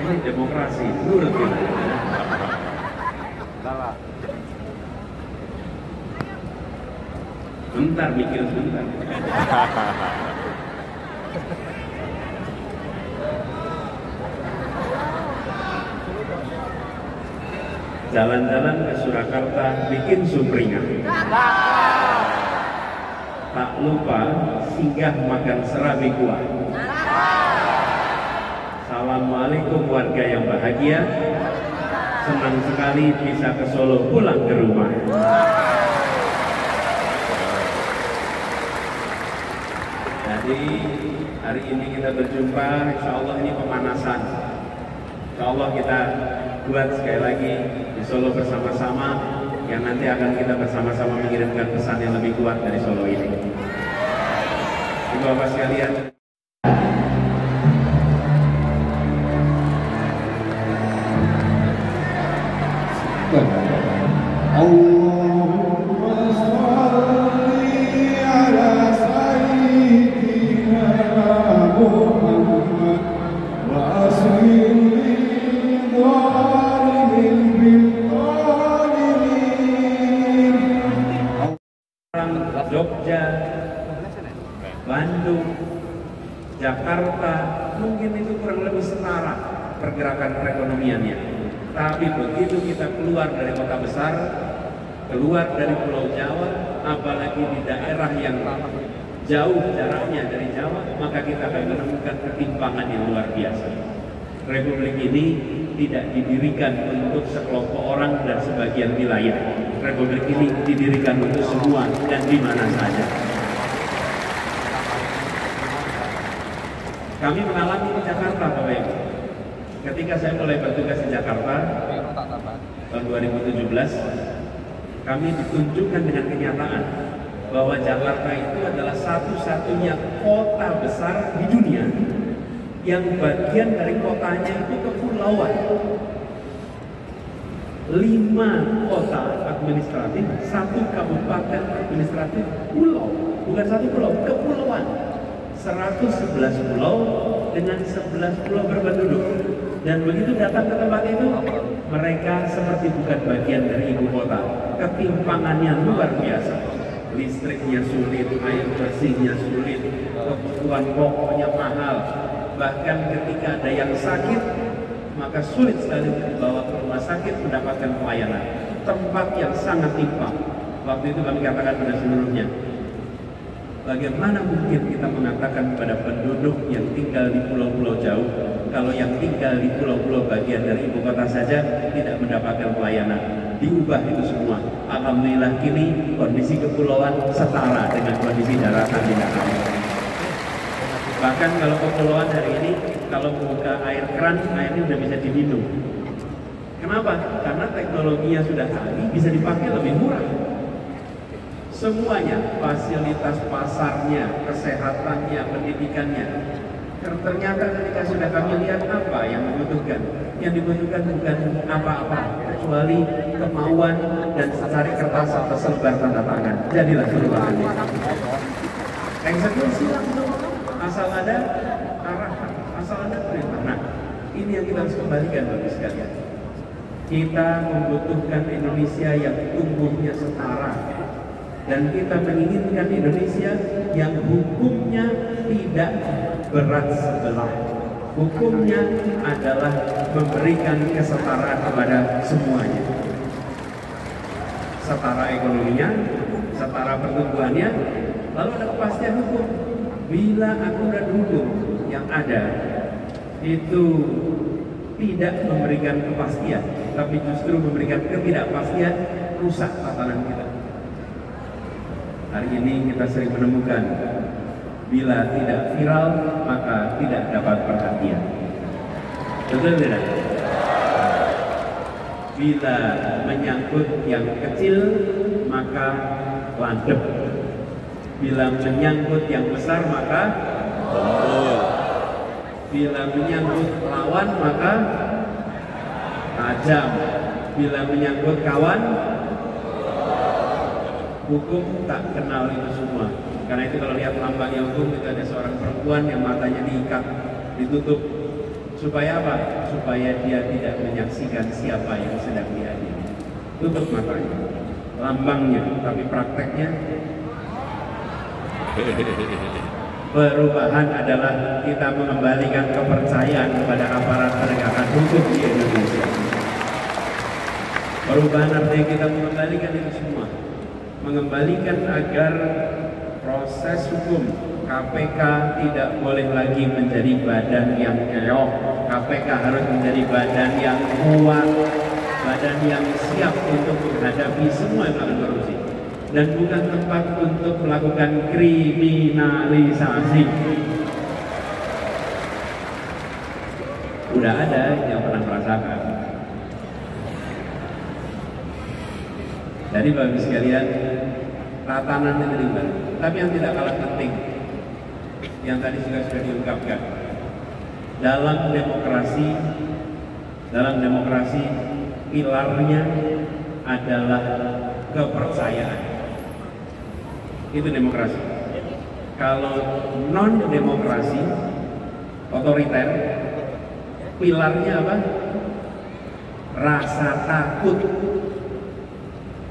Ini demokrasi, nurut kita. Salah. Bentar mikir sebentar. Jalan-jalan ke Surakarta bikin sumringah. Tak lupa singgah makan serabi kuah. Assalamualaikum warga yang bahagia. Senang sekali bisa ke Solo pulang ke rumah. Jadi hari ini kita berjumpa, insya Allah ini pemanasan. Insya Allah kita buat sekali lagi di Solo bersama-sama, yang nanti akan kita bersama-sama mengirimkan pesan yang lebih kuat dari Solo ini. Ibu-bapak sekalian, Jogja, Bandung, Jakarta, mungkin itu kurang lebih setara pergerakan perekonomiannya. Tapi begitu kita keluar dari kota besar, keluar dari Pulau Jawa, apalagi di daerah yang jauh jaraknya dari Jawa, maka kita akan menemukan ketimpangan yang luar biasa. Republik ini tidak didirikan untuk sekelompok orang dan sebagian wilayah. Republik ini didirikan untuk semua dan di mana saja. Kami mengalami di Jakarta, Bapak Ibu. Ketika saya mulai bertugas di Jakarta tahun 2017, kami ditunjukkan dengan kenyataan bahwa Jakarta itu adalah satu-satunya kota besar di dunia yang bagian dari kotanya itu kepulauan. 5 kota administratif, 1 kabupaten administratif, pulau, bukan 1 pulau, kepulauan. 111 pulau dengan 11 pulau berpenduduk. Dan begitu datang ke tempat itu, mereka seperti bukan bagian dari ibu kota. Ketimpangannya luar biasa. Listriknya sulit, air bersihnya sulit, kebutuhan pokoknya mahal. Bahkan ketika ada yang sakit, maka sulit sekali dibawa ke rumah sakit mendapatkan pelayanan. Tempat yang sangat timpang. Waktu itu kami katakan pada seluruhnya, bagaimana mungkin kita mengatakan kepada penduduk yang tinggal di pulau-pulau jauh, kalau yang tinggal di pulau-pulau bagian dari ibu kota saja tidak mendapatkan pelayanan. Diubah itu semua. Alhamdulillah kini kondisi kepulauan setara dengan kondisi daratan di Jakarta. Bahkan kalau kepulauan hari ini, kalau membuka air keran, airnya sudah bisa diminum. Kenapa? Karena teknologinya sudah canggih, bisa dipakai lebih murah. Semuanya, fasilitas pasarnya, kesehatannya, pendidikannya. Ternyata ketika sudah kami lihat apa yang dibutuhkan. Yang dibutuhkan bukan apa-apa, kecuali kemauan dan secari kertas atau selebar tanda tangan. Jadilah perubahan ini. Eksekusi langsung. Asal ada arahan, asal ada perintah. Nah, ini yang kita harus kembalikan bagi sekalian. Kita membutuhkan Indonesia yang tumbuhnya setara, dan kita menginginkan Indonesia yang hukumnya tidak berat sebelah. Hukumnya adalah memberikan kesetaraan kepada semuanya. Setara ekonominya, setara pertumbuhannya, lalu ada kepastian hukum. Bila aturan hukum yang ada itu tidak memberikan kepastian, tapi justru memberikan ketidakpastian, rusak tatanan kita. Hari ini kita sering menemukan, bila tidak viral maka tidak dapat perhatian. Betul tidak? Bila menyangkut yang kecil maka landep. Bila menyangkut yang besar maka gombol. Bila menyangkut lawan maka tajam. Bila menyangkut kawan, hukum tak kenal itu semua. Karena itu kalau lihat lambangnya hukum, itu ada seorang perempuan yang matanya diikat, ditutup Supaya apa? Supaya dia tidak menyaksikan siapa yang sedang diadili. Tutup matanya, lambangnya, tapi prakteknya perubahan adalah kita mengembalikan kepercayaan kepada aparat penegakan hukum di Indonesia. Perubahan artinya kita mengembalikan itu semua, mengembalikan agar proses hukum KPK tidak boleh lagi menjadi badan yang keok. KPK harus menjadi badan yang kuat, badan yang siap untuk menghadapi semua yang akan korupsi, dan bukan tempat untuk melakukan kriminalisasi. Udah ada yang pernah merasakan. Jadi bagi sekalian, tatanan itu dibuat. Tapi yang tidak kalah penting, yang tadi sudah diungkapkan, dalam demokrasi pilarnya adalah kepercayaan. Itu demokrasi. Kalau non demokrasi, otoriter, pilarnya apa? Rasa takut.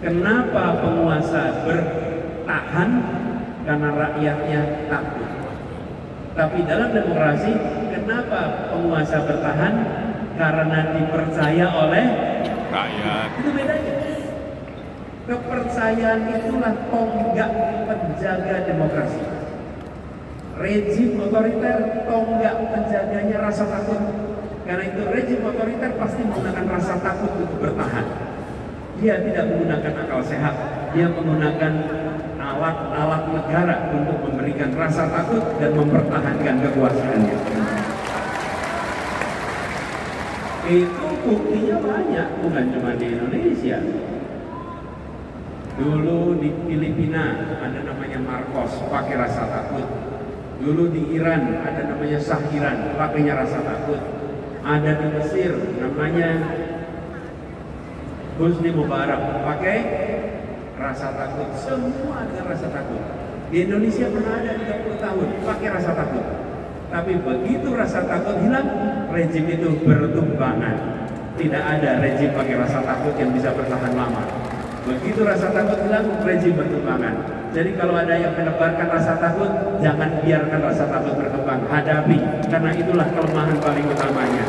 Kenapa penguasa bertahan? Karena rakyatnya takut. Tapi dalam demokrasi, kenapa penguasa bertahan? Karena dipercaya oleh rakyat. Itu bedanya. Kepercayaan itulah tonggak penjaga demokrasi. Rezim otoriter, tonggak penjaganya rasa takut. Karena itu rezim otoriter pasti menggunakan rasa takut untuk bertahan. Dia tidak menggunakan akal sehat, dia menggunakan alat-alat negara untuk memberikan rasa takut dan mempertahankan kekuasaannya. Itu buktinya banyak, bukan cuma di Indonesia. Dulu di Filipina ada namanya Marcos, pakai rasa takut. Dulu di Iran ada namanya Shahiran, pakainya rasa takut. Ada di Mesir namanya Husni Mubarak, pakai rasa takut. Semua dengan rasa takut. Di Indonesia pernah ada 30 tahun pakai rasa takut. Tapi begitu rasa takut hilang, rezim itu bertumbangan. Tidak ada rezim pakai rasa takut yang bisa bertahan lama. Begitu rasa takut hilang, rezim bertumbangan. Jadi kalau ada yang menebarkan rasa takut, jangan biarkan rasa takut berkembang. Hadapi, karena itulah kelemahan paling utamanya.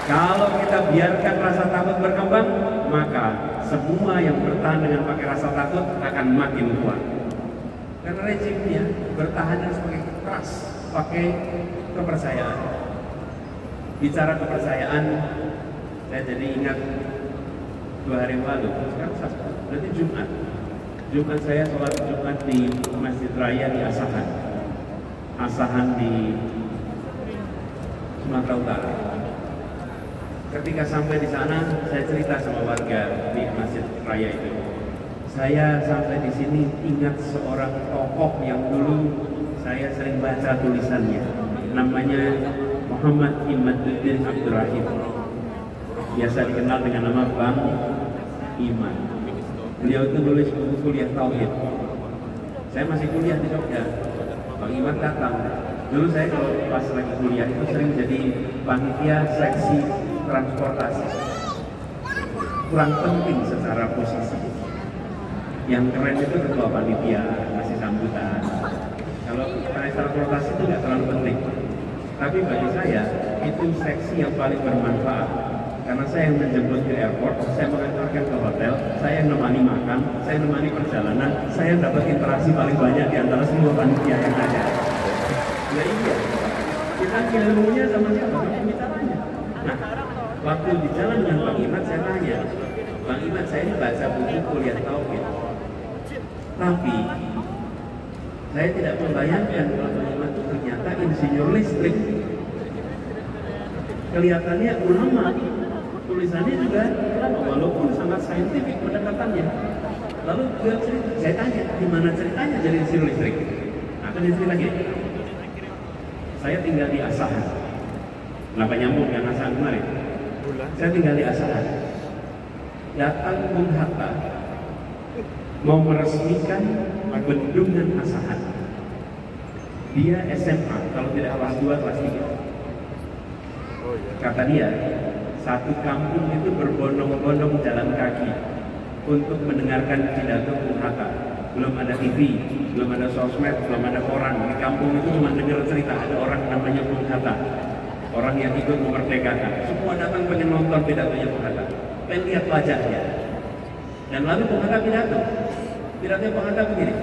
Kalau kita biarkan rasa takut berkembang, maka semua yang bertahan dengan pakai rasa takut akan makin kuat. Karena rezimnya bertahan sebagai keras, pakai kepercayaan. Bicara kepercayaan, saya jadi ingat 2 hari yang lalu. Sekarang Sabtu, berarti Jumat. Jumat saya sholat Jumat di Masjid Raya di Asahan. Asahan di Sumatera Utara. Ketika sampai di sana, saya cerita sama warga di Masjid Raya itu. Saya sampai di sini ingat seorang tokoh yang dulu saya sering baca tulisannya. Namanya Muhammad Imaduddin Abdurrahim. Biasa dikenal dengan nama Bang Iman. Beliau itu nulis buku kuliah tauhid. Saya masih kuliah di Jogja. Bang Iman datang. Dulu saya kalau pas lagi kuliah itu sering jadi panitia seksi transportasi. Kurang penting secara posisi. Yang keren itu ketua panitia, masih sambutan. Kalau transportasi itu nggak terlalu penting. Tapi bagi saya itu seksi yang paling bermanfaat. Karena saya yang menjemput ke airport, saya mengantarkan ke hotel, saya yang nemani makan, saya nemani perjalanan, saya yang dapat interaksi paling banyak di antara semua panitia yang ada. Ya iya, kita ilmunya sama siapa? Bicaranya. Nah, waktu di jalan dengan Bang Iman saya tanya, Bang Iman saya ini baca buku kuliah tauhid, tapi saya tidak membayangkan kalau Bang Iman itu ternyata insinyur listrik. Kelihatannya ulama, tulisannya juga ulama, walaupun sangat saintifik pendekatannya. Lalu saya tanya, gimana ceritanya jadi insinyur listrik? Akan cerita lagi. Saya tinggal di Asahan. Kenapa nyambung dengan Asahan kemarin? Saya tinggal di Asahan. Datang Bung Hatta mau meresmikan bendungan Asahan. Dia SMA, kalau tidak kelas 2, kelas 3. Kata dia, satu kampung itu berbondong-bondong jalan kaki untuk mendengarkan pidato Bung Hatta. Belum ada TV, belum ada sosmed, belum ada koran. Di kampung itu cuma dengar cerita ada orang namanya Bung Hatta, orang yang ikut memerdekakan. Semua datang pengen nonton pidatonya Bung Hatta, pengen lihat wajahnya. Dan lalu Bung Hatta pidatonya Bung Hatta begini.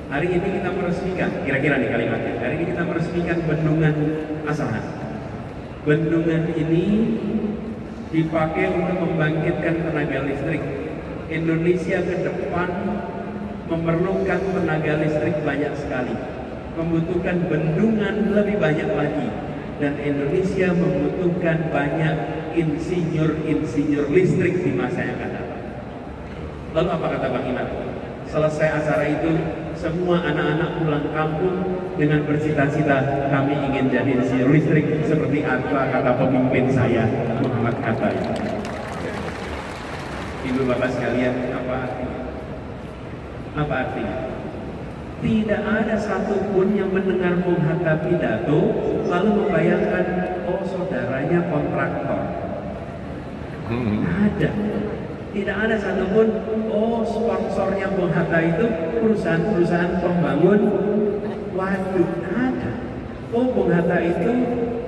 Hari ini kita meresmikan, kira-kira nih kalimatnya, hari ini kita meresmikan Bendungan Asahan. Bendungan ini dipakai untuk membangkitkan tenaga listrik. Indonesia ke depan memerlukan tenaga listrik banyak sekali, membutuhkan bendungan lebih banyak lagi, dan Indonesia membutuhkan banyak insinyur-insinyur listrik di masa yang akan datang. Lalu apa kata Bang Iman? Selesai acara itu, semua anak-anak pulang kampung dengan bercita-cita, kami ingin jadi insinyur listrik seperti apa kata pemimpin saya, Muhammad Hatta. Ibu bapak sekalian, apa artinya? Apa artinya? Tidak ada satupun yang mendengar Bung Hatta pidato lalu membayangkan, oh saudaranya kontraktor. Ada. Tidak ada satupun, oh sponsornya Bung Hatta itu perusahaan-perusahaan pembangun waduk. Ada. Oh Bung Hatta itu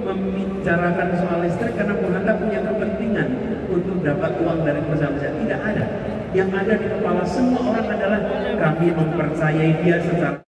membicarakan soal listrik karena Bung Hatta punya kepentingan untuk dapat uang dari perusahaan-perusahaan. Tidak ada. Yang ada di kepala semua orang adalah kami mempercayai dia secara